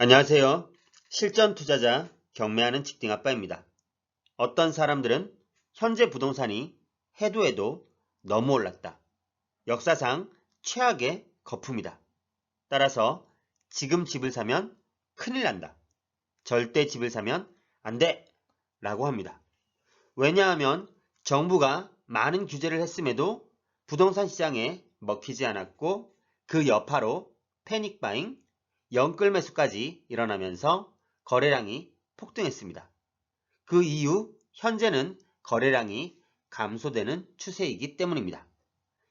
안녕하세요. 실전 투자자 경매하는 직딩아빠입니다. 어떤 사람들은 현재 부동산이 해도 해도 너무 올랐다. 역사상 최악의 거품이다. 따라서 지금 집을 사면 큰일 난다. 절대 집을 사면 안 돼! 라고 합니다. 왜냐하면 정부가 많은 규제를 했음에도 부동산 시장에 먹히지 않았고 그 여파로 패닉바잉, 영끌 매수까지 일어나면서 거래량이 폭등했습니다. 그 이후 현재는 거래량이 감소되는 추세이기 때문입니다.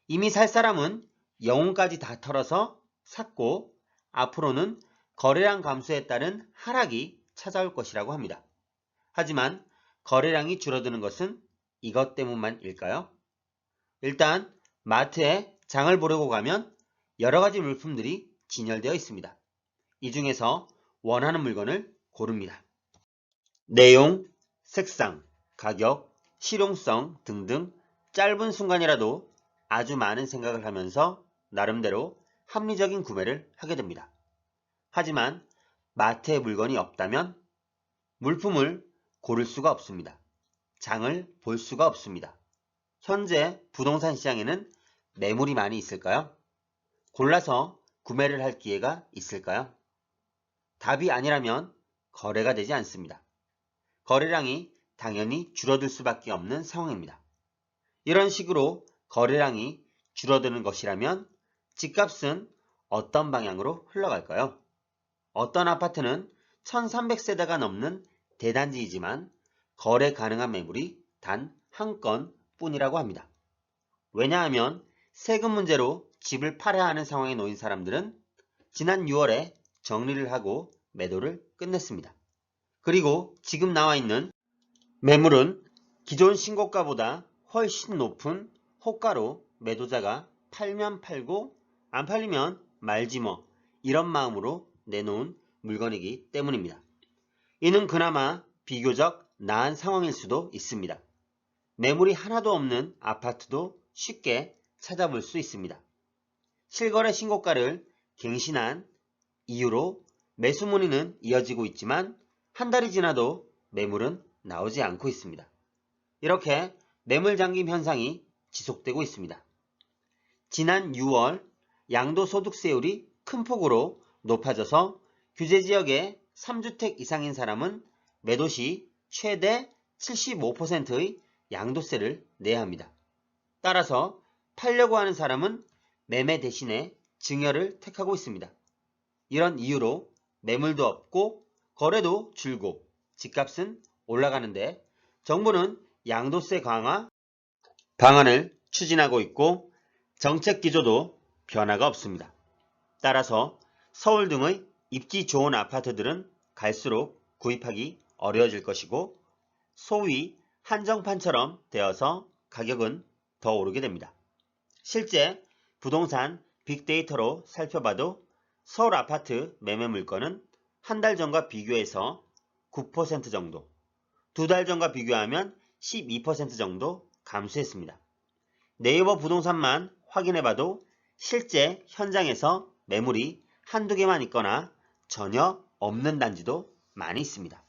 이미 살 사람은 영혼까지 다 털어서 샀고 앞으로는 거래량 감소에 따른 하락이 찾아올 것이라고 합니다. 하지만 거래량이 줄어드는 것은 이것 때문만일까요? 일단 마트에 장을 보려고 가면 여러 가지 물품들이 진열되어 있습니다. 이 중에서 원하는 물건을 고릅니다. 내용, 색상, 가격, 실용성 등등 짧은 순간이라도 아주 많은 생각을 하면서 나름대로 합리적인 구매를 하게 됩니다. 하지만 마트에 물건이 없다면 물품을 고를 수가 없습니다. 장을 볼 수가 없습니다. 현재 부동산 시장에는 매물이 많이 있을까요? 골라서 구매를 할 기회가 있을까요? 답이 아니라면 거래가 되지 않습니다. 거래량이 당연히 줄어들 수밖에 없는 상황입니다. 이런 식으로 거래량이 줄어드는 것이라면 집값은 어떤 방향으로 흘러갈까요? 어떤 아파트는 1300세대가 넘는 대단지이지만 거래 가능한 매물이 단 한 건 뿐이라고 합니다. 왜냐하면 세금 문제로 집을 팔아야 하는 상황에 놓인 사람들은 지난 6월에 정리를 하고 매도를 끝냈습니다. 그리고 지금 나와 있는 매물은 기존 신고가보다 훨씬 높은 호가로 매도자가 팔면 팔고 안 팔리면 말지 뭐 이런 마음으로 내놓은 물건이기 때문입니다. 이는 그나마 비교적 나은 상황일 수도 있습니다. 매물이 하나도 없는 아파트도 쉽게 찾아볼 수 있습니다. 실거래 신고가를 갱신한 이유로 매수 문의는 이어지고 있지만 한 달이 지나도 매물은 나오지 않고 있습니다. 이렇게 매물 잠김 현상이 지속되고 있습니다. 지난 6월 양도소득세율이 큰 폭으로 높아져서 규제지역의 3주택 이상인 사람은 매도 시 최대 75%의 양도세를 내야 합니다. 따라서 팔려고 하는 사람은 매매 대신에 증여를 택하고 있습니다. 이런 이유로 매물도 없고 거래도 줄고 집값은 올라가는데 정부는 양도세 강화 방안을 추진하고 있고 정책 기조도 변화가 없습니다. 따라서 서울 등의 입지 좋은 아파트들은 갈수록 구입하기 어려워질 것이고 소위 한정판처럼 되어서 가격은 더 오르게 됩니다. 실제 부동산 빅데이터로 살펴봐도 서울 아파트 매매 물건은 한 달 전과 비교해서 9% 정도, 두 달 전과 비교하면 12% 정도 감소했습니다. 네이버 부동산만 확인해봐도 실제 현장에서 매물이 한두 개만 있거나 전혀 없는 단지도 많이 있습니다.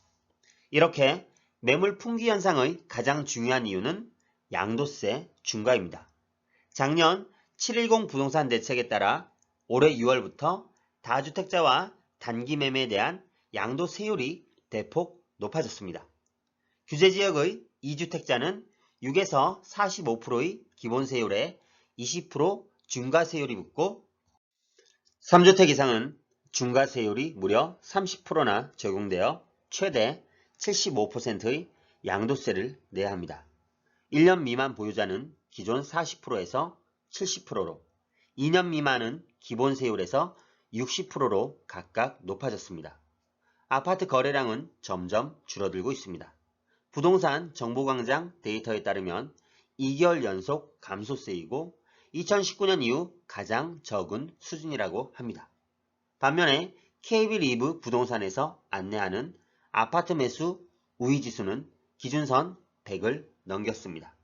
이렇게 매물 풍기 현상의 가장 중요한 이유는 양도세 중과입니다. 작년 710 부동산 대책에 따라 올해 6월부터 다주택자와 단기 매매에 대한 양도세율이 대폭 높아졌습니다. 규제지역의 2주택자는 6에서 45%의 기본세율에 20% 중과세율이 붙고 3주택 이상은 중과세율이 무려 30%나 적용되어 최대 75%의 양도세를 내야 합니다. 1년 미만 보유자는 기존 40%에서 70%로, 2년 미만은 기본세율에서 60%로 각각 높아졌습니다. 아파트 거래량은 점점 줄어들고 있습니다. 부동산 정보광장 데이터에 따르면 2개월 연속 감소세이고 2019년 이후 가장 적은 수준이라고 합니다. 반면에 KB리브 부동산에서 안내하는 아파트 매수 우위지수는 기준선 100을 넘겼습니다.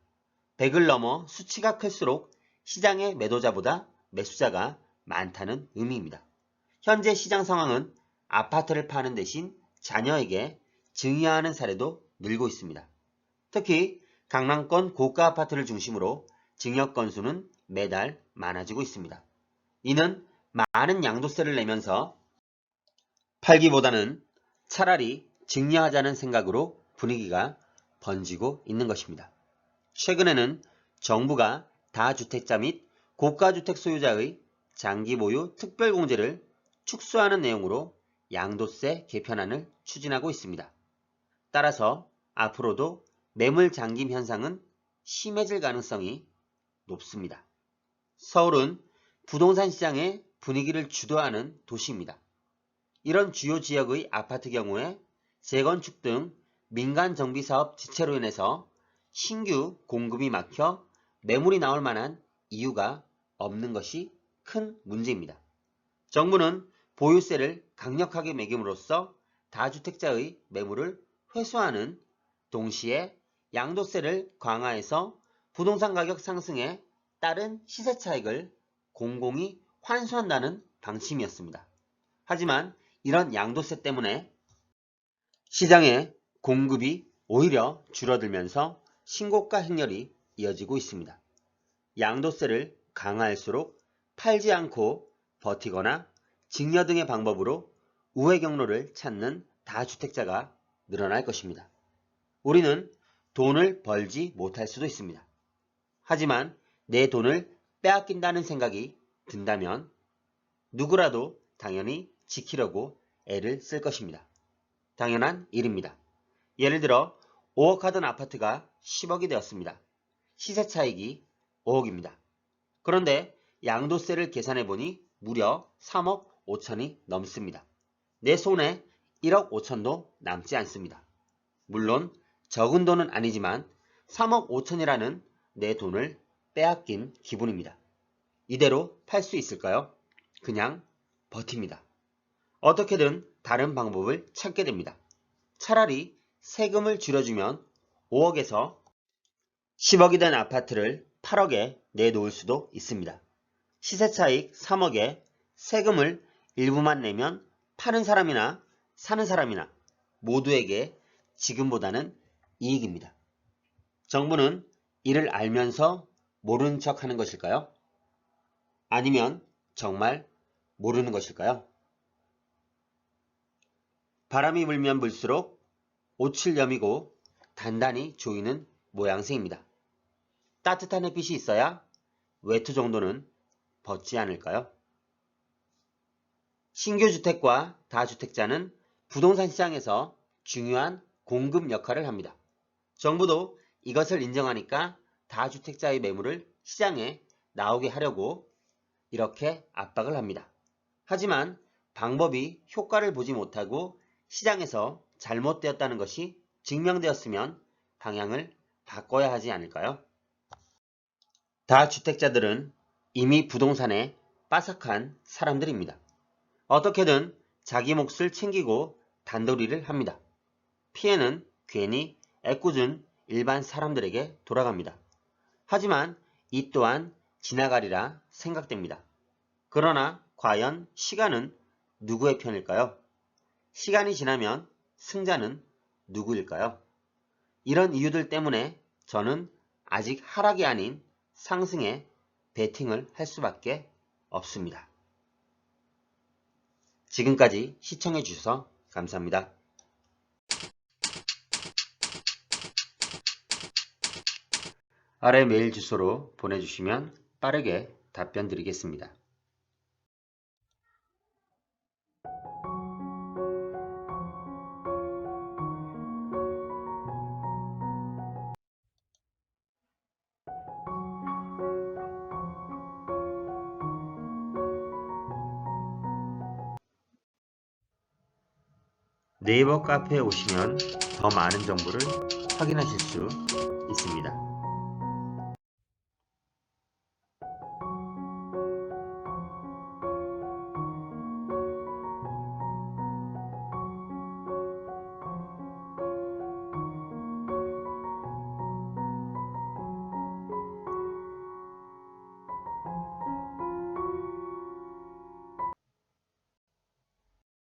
100을 넘어 수치가 클수록 시장의 매도자보다 매수자가 많다는 의미입니다. 현재 시장 상황은 아파트를 파는 대신 자녀에게 증여하는 사례도 늘고 있습니다. 특히 강남권 고가 아파트를 중심으로 증여 건수는 매달 많아지고 있습니다. 이는 많은 양도세를 내면서 팔기보다는 차라리 증여하자는 생각으로 분위기가 번지고 있는 것입니다. 최근에는 정부가 다주택자 및 고가주택 소유자의 장기 보유 특별공제를 축소하는 내용으로 양도세 개편안을 추진하고 있습니다. 따라서 앞으로도 매물 잠김 현상은 심해질 가능성이 높습니다. 서울은 부동산 시장의 분위기를 주도하는 도시입니다. 이런 주요 지역의 아파트 경우에 재건축 등 민간 정비 사업 지체로 인해서 신규 공급이 막혀 매물이 나올 만한 이유가 없는 것이 큰 문제입니다. 정부는 보유세를 강력하게 매김으로써 다주택자의 매물을 회수하는 동시에 양도세를 강화해서 부동산 가격 상승에 따른 시세 차익을 공공이 환수한다는 방침이었습니다. 하지만 이런 양도세 때문에 시장의 공급이 오히려 줄어들면서 신고가 행렬이 이어지고 있습니다. 양도세를 강화할수록 팔지 않고 버티거나 증여 등의 방법으로 우회 경로를 찾는 다주택자가 늘어날 것입니다. 우리는 돈을 벌지 못할 수도 있습니다. 하지만 내 돈을 빼앗긴다는 생각이 든다면 누구라도 당연히 지키려고 애를 쓸 것입니다. 당연한 일입니다. 예를 들어 5억 하던 아파트가 10억이 되었습니다. 시세 차익이 5억입니다. 그런데 양도세를 계산해보니 무려 3억 5천이 넘습니다. 내 손에 1억 5천도 남지 않습니다. 물론 적은 돈은 아니지만 3억 5천이라는 내 돈을 빼앗긴 기분입니다. 이대로 팔 수 있을까요? 그냥 버팁니다. 어떻게든 다른 방법을 찾게 됩니다. 차라리 세금을 줄여주면 5억에서 10억이 된 아파트를 8억에 내놓을 수도 있습니다. 시세 차익 3억에 세금을 일부만 내면 파는 사람이나 사는 사람이나 모두에게 지금보다는 이익입니다. 정부는 이를 알면서 모르는 척 하는 것일까요? 아니면 정말 모르는 것일까요? 바람이 불면 불수록 옷을 여미고 단단히 조이는 모양새입니다. 따뜻한 햇빛이 있어야 외투 정도는 벗지 않을까요? 신규 주택과 다주택자는 부동산 시장에서 중요한 공급 역할을 합니다. 정부도 이것을 인정하니까 다주택자의 매물을 시장에 나오게 하려고 이렇게 압박을 합니다. 하지만 방법이 효과를 보지 못하고 시장에서 잘못되었다는 것이 증명되었으면 방향을 바꿔야 하지 않을까요? 다주택자들은 이미 부동산에 빠삭한 사람들입니다. 어떻게든 자기 몫을 챙기고 단도리를 합니다. 피해는 괜히 애꿎은 일반 사람들에게 돌아갑니다. 하지만 이 또한 지나가리라 생각됩니다. 그러나 과연 시간은 누구의 편일까요? 시간이 지나면 승자는 누구일까요? 이런 이유들 때문에 저는 아직 하락이 아닌 상승에 베팅을 할 수밖에 없습니다. 지금까지 시청해 주셔서 감사합니다. 아래 메일 주소로 보내주시면 빠르게 답변 드리겠습니다. 네이버 카페에 오시면 더 많은 정보를 확인하실 수 있습니다.